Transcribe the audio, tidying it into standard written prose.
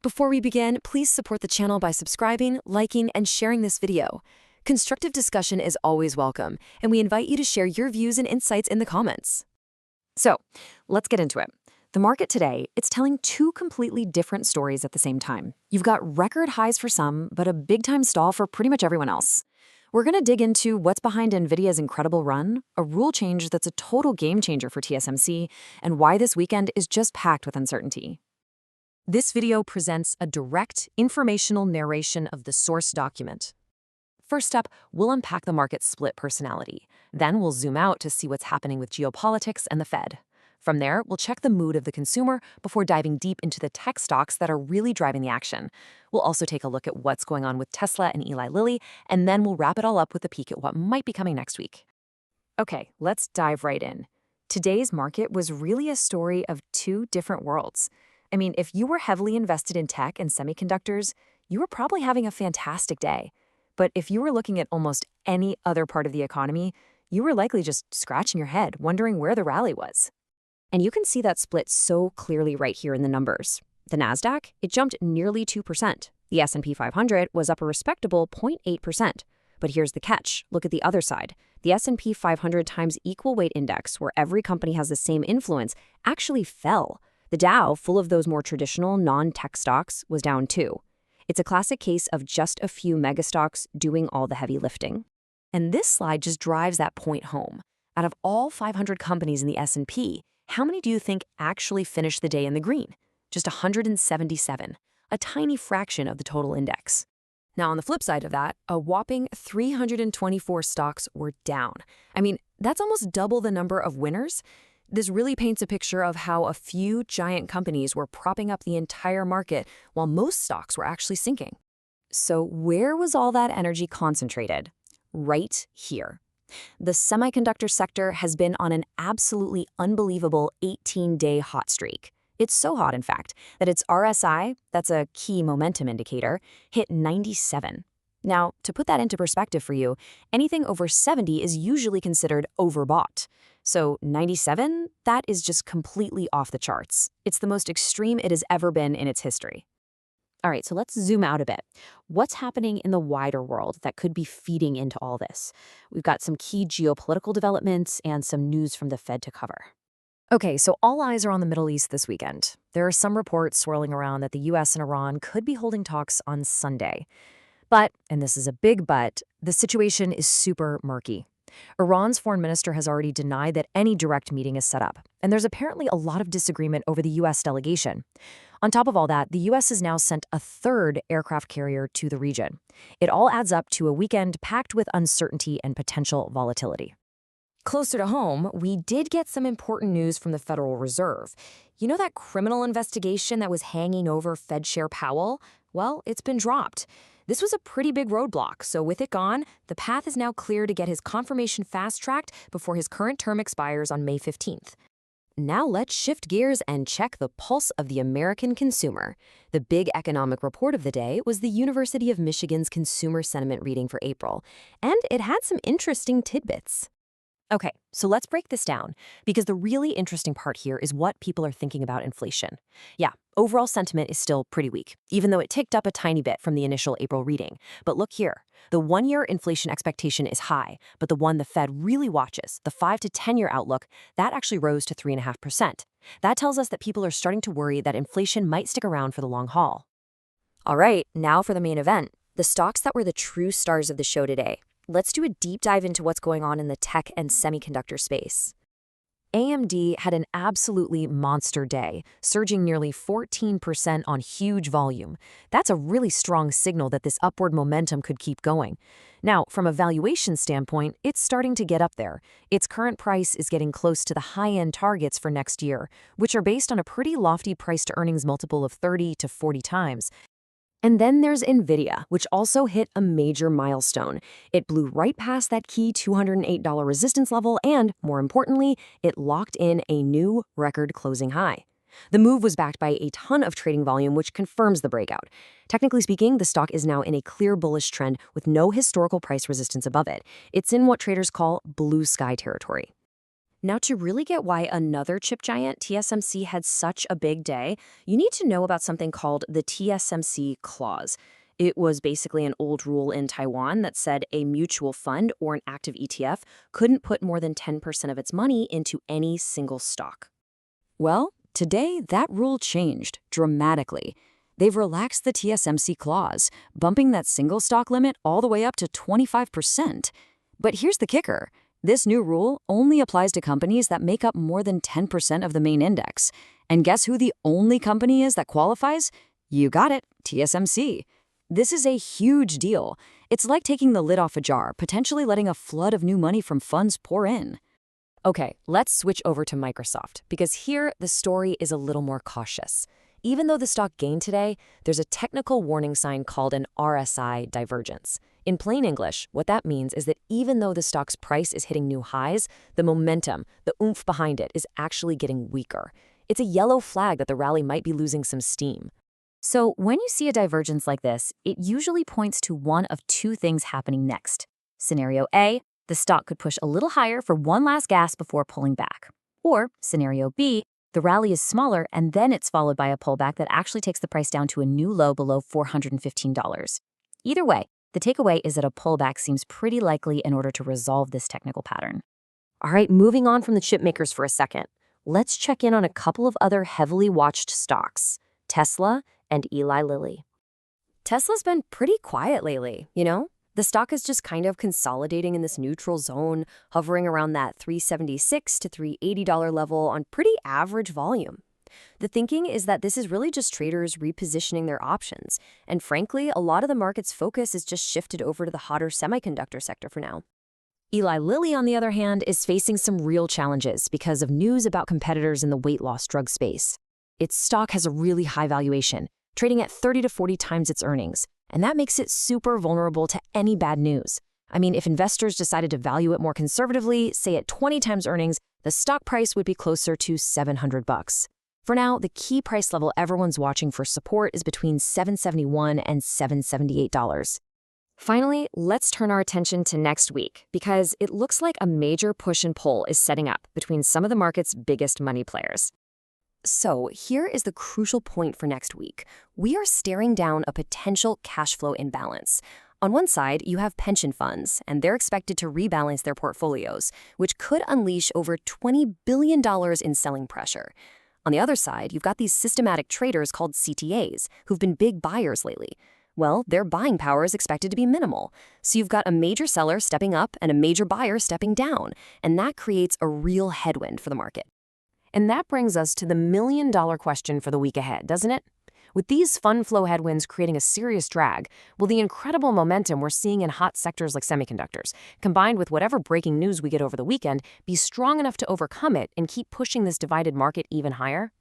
Before we begin, please support the channel by subscribing, liking, and sharing this video. Constructive discussion is always welcome, and we invite you to share your views and insights in the comments. So, let's get into it. The market today, it's telling two completely different stories at the same time. You've got record highs for some, but a big-time stall for pretty much everyone else. We're going to dig into what's behind NVIDIA's incredible run, a rule change that's a total game changer for TSMC, and why this weekend is just packed with uncertainty. This video presents a direct, informational narration of the source document. First up, we'll unpack the market's split personality. Then we'll zoom out to see what's happening with geopolitics and the Fed. From there, we'll check the mood of the consumer before diving deep into the tech stocks that are really driving the action. We'll also take a look at what's going on with Tesla and Eli Lilly, and then we'll wrap it all up with a peek at what might be coming next week. Okay, let's dive right in. Today's market was really a story of two different worlds. I mean, if you were heavily invested in tech and semiconductors, you were probably having a fantastic day. But if you were looking at almost any other part of the economy, you were likely just scratching your head, wondering where the rally was. And you can see that split so clearly right here in the numbers. The Nasdaq, it jumped nearly 2%. The S&P 500 was up a respectable 0.8%. But here's the catch. Look at the other side. The S&P 500 times equal weight index, where every company has the same influence, actually fell. The Dow, full of those more traditional non-tech stocks, was down too. It's a classic case of just a few mega stocks doing all the heavy lifting. And this slide just drives that point home. Out of all 500 companies in the S&P, how many do you think actually finished the day in the green? Just 177, a tiny fraction of the total index. Now, on the flip side of that, a whopping 324 stocks were down. I mean, that's almost double the number of winners. This really paints a picture of how a few giant companies were propping up the entire market while most stocks were actually sinking. So where was all that energy concentrated? Right here. The semiconductor sector has been on an absolutely unbelievable 18-day hot streak. It's so hot, in fact, that its RSI, that's a key momentum indicator, hit 97. Now, to put that into perspective for you, anything over 70 is usually considered overbought. So 97, that is just completely off the charts. It's the most extreme it has ever been in its history. All right, so let's zoom out a bit. What's happening in the wider world that could be feeding into all this? We've got some key geopolitical developments and some news from the Fed to cover. Okay, so all eyes are on the Middle East this weekend. There are some reports swirling around that the US and Iran could be holding talks on Sunday. But, and this is a big but, the situation is super murky. Iran's foreign minister has already denied that any direct meeting is set up, and there's apparently a lot of disagreement over the U.S. delegation. On top of all that, the U.S. has now sent a third aircraft carrier to the region. It all adds up to a weekend packed with uncertainty and potential volatility. Closer to home, we did get some important news from the Federal Reserve. You know that criminal investigation that was hanging over Fed Chair Powell? Well, it's been dropped. This was a pretty big roadblock, so with it gone, the path is now clear to get his confirmation fast-tracked before his current term expires on May 15th. Now let's shift gears and check the pulse of the American consumer. The big economic report of the day was the University of Michigan's Consumer Sentiment reading for April, and it had some interesting tidbits. Okay, so let's break this down, because the really interesting part here is what people are thinking about inflation. Yeah, overall sentiment is still pretty weak, even though it ticked up a tiny bit from the initial April reading. But look here, the one-year inflation expectation is high, but the one the Fed really watches, the 5 to 10-year outlook, that actually rose to 3.5%. That tells us that people are starting to worry that inflation might stick around for the long haul. All right, now for the main event, the stocks that were the true stars of the show today. Let's do a deep dive into what's going on in the tech and semiconductor space. AMD had an absolutely monster day, surging nearly 14% on huge volume. That's a really strong signal that this upward momentum could keep going. Now, from a valuation standpoint, it's starting to get up there. Its current price is getting close to the high-end targets for next year, which are based on a pretty lofty price-to-earnings multiple of 30 to 40 times. And then there's NVIDIA, which also hit a major milestone. It blew right past that key $208 resistance level and, more importantly, it locked in a new record closing high. The move was backed by a ton of trading volume, which confirms the breakout. Technically speaking, the stock is now in a clear bullish trend with no historical price resistance above it. It's in what traders call blue sky territory. Now, to really get why another chip giant, TSMC, had such a big day, you need to know about something called the TSMC clause. It was basically an old rule in Taiwan that said a mutual fund or an active ETF couldn't put more than 10% of its money into any single stock. Well, today that rule changed dramatically. They've relaxed the TSMC clause, bumping that single stock limit all the way up to 25%. But here's the kicker. This new rule only applies to companies that make up more than 10% of the main index. And guess who the only company is that qualifies? You got it, TSMC. This is a huge deal. It's like taking the lid off a jar, potentially letting a flood of new money from funds pour in. Okay, let's switch over to Microsoft, because here the story is a little more cautious. Even though the stock gained today, there's a technical warning sign called an RSI divergence. In plain English, what that means is that even though the stock's price is hitting new highs, the momentum, the oomph behind it, is actually getting weaker. It's a yellow flag that the rally might be losing some steam. So when you see a divergence like this, it usually points to one of two things happening next. Scenario A, the stock could push a little higher for one last gas before pulling back. Or Scenario B, the rally is smaller and then it's followed by a pullback that actually takes the price down to a new low below $415. Either way, the takeaway is that a pullback seems pretty likely in order to resolve this technical pattern. All right, moving on from the chip makers for a second, let's check in on a couple of other heavily watched stocks, Tesla and Eli Lilly. Tesla's been pretty quiet lately, you know? The stock is just kind of consolidating in this neutral zone, hovering around that $376 to $380 level on pretty average volume. The thinking is that this is really just traders repositioning their options, and frankly, a lot of the market's focus is just shifted over to the hotter semiconductor sector for now. Eli Lilly, on the other hand, is facing some real challenges because of news about competitors in the weight loss drug space. Its stock has a really high valuation, trading at 30 to 40 times its earnings, and that makes it super vulnerable to any bad news. I mean, if investors decided to value it more conservatively, say at 20 times earnings, the stock price would be closer to $700. For now, the key price level everyone's watching for support is between $771 and $778. Finally, let's turn our attention to next week, because it looks like a major push and pull is setting up between some of the market's biggest money players. So here is the crucial point for next week. We are staring down a potential cash flow imbalance. On one side, you have pension funds, and they're expected to rebalance their portfolios, which could unleash over $20 billion in selling pressure. On the other side, you've got these systematic traders called CTAs, who've been big buyers lately. Well, their buying power is expected to be minimal. So you've got a major seller stepping up and a major buyer stepping down, and that creates a real headwind for the market. And that brings us to the million-dollar question for the week ahead, doesn't it? With these fund flow headwinds creating a serious drag, will the incredible momentum we're seeing in hot sectors like semiconductors, combined with whatever breaking news we get over the weekend, be strong enough to overcome it and keep pushing this divided market even higher?